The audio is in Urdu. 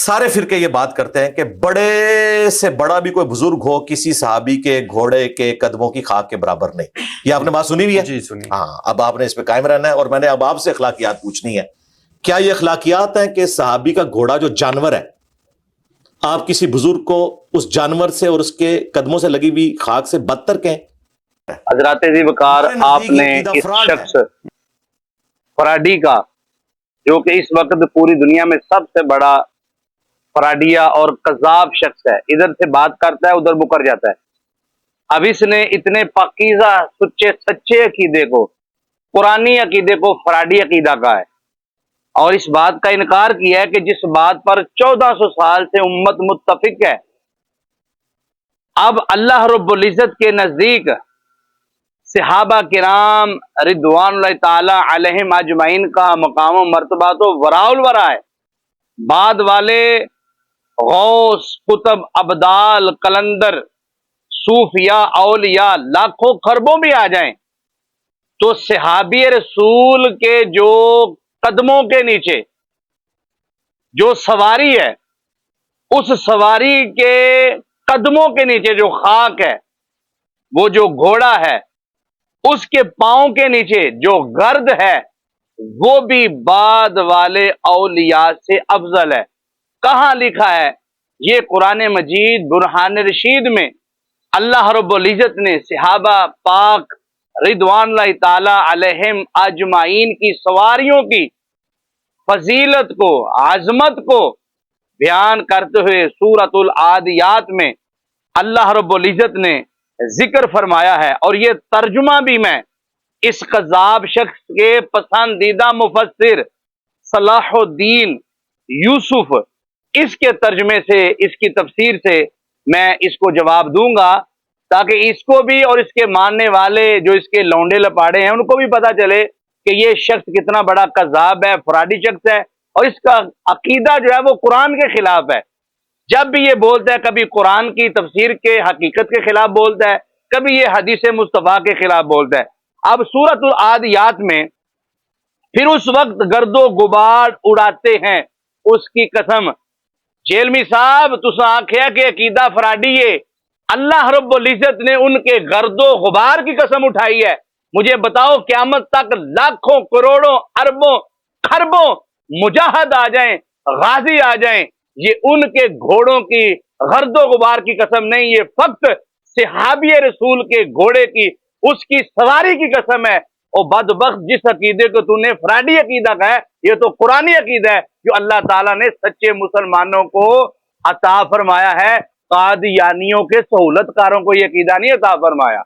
سارے فرقے یہ بات کرتے ہیں کہ بڑے سے بڑا بھی کوئی بزرگ ہو کسی صحابی کے گھوڑے کے قدموں کی خاک کے برابر نہیں. یہ آپ نے بات سنی ہوئی ہے؟ جی سنی. ہاں، اب آپ نے اس پہ قائم رہنا ہے. اور میں نے اب آپ سے اخلاقیات پوچھنی ہے. کیا یہ اخلاقیات ہیں کہ صحابی کا گھوڑا جو جانور ہے، آپ کسی بزرگ کو اس جانور سے اور اس کے قدموں سے لگی ہوئی خاک سے بدتر کہیں؟ حضرات ذی وقار، آپ نے اس شخص فراڈی کا، جو کہ اس وقت پوری دنیا میں سب سے بڑا فراڈیا اور قذاب شخص ہے، ادھر سے بات کرتا ہے ادھر مکر جاتا ہے. اب اس نے اتنے پاکیزہ سچے عقیدے کو، قرآنی عقیدے کو فراڈی عقیدہ کا ہے، اور اس بات کا انکار کیا ہے کہ جس بات پر 1400 سال سے امت متفق ہے. اب اللہ رب العزت کے نزدیک صحابہ کرام رضوان اللہ تعالی علیہم اجمعین کا مقام و مرتبہ تو وراء الورا ہے. بعد والے غوث، قطب، ابدال، قلندر، صوفیاء، اولیاء لاکھوں خربوں بھی آ جائیں تو صحابی رسول کے جو قدموں کے نیچے جو سواری ہے، اس سواری کے قدموں کے نیچے جو خاک ہے، وہ جو گھوڑا ہے اس کے پاؤں کے نیچے جو گرد ہے، وہ بھی بعد والے اولیاء سے افضل ہے. کہاں لکھا ہے؟ یہ قرآن مجید برہان رشید میں اللہ رب العزت نے صحابہ پاک رضوان اللہ تعالی علیہم اجمعین کی سواریوں کی فضیلت کو، عظمت کو بیان کرتے ہوئے سورۃ العادیات میں اللہ رب العزت نے ذکر فرمایا ہے. اور یہ ترجمہ بھی میں اس قذاب شخص کے پسندیدہ مفسر صلاح الدین یوسف، اس کے ترجمے سے، اس کی تفسیر سے میں اس کو جواب دوں گا، تاکہ اس کو بھی اور اس کے ماننے والے جو اس کے لونڈے لپاڑے ہیں ان کو بھی پتا چلے کہ یہ شخص کتنا بڑا قذاب ہے، فرادی شخص ہے، اور اس کا عقیدہ جو ہے وہ قرآن کے خلاف ہے. جب بھی یہ بولتا ہے، کبھی قرآن کی تفسیر کے حقیقت کے خلاف بولتا ہے، کبھی یہ حدیث مصطفیٰ کے خلاف بولتا ہے. اب سورۃ العادیات میں پھر اس وقت گرد و غبار اڑاتے ہیں، اس کی قسم جیلمی صاحب تسا آکھیا کہ عقیدہ فراڈی ہے، اللہ رب العزت نے ان کے گرد و غبار کی قسم اٹھائی ہے. مجھے بتاؤ قیامت تک لاکھوں کروڑوں اربوں خربوں مجاہد آ جائیں، غازی آ جائیں، یہ ان کے گھوڑوں کی گرد و غبار کی قسم نہیں، یہ فقط صحابی رسول کے گھوڑے کی، اس کی سواری کی قسم ہے. اور بدبخت، جس عقیدے کو تو نے فراڈی عقیدہ کا ہے، یہ تو قرآنی عقیدہ ہے جو اللہ تعالیٰ نے سچے مسلمانوں کو عطا فرمایا ہے. قادیانیوں کے سہولت کاروں کو یہ عقیدہ نہیں عطا فرمایا.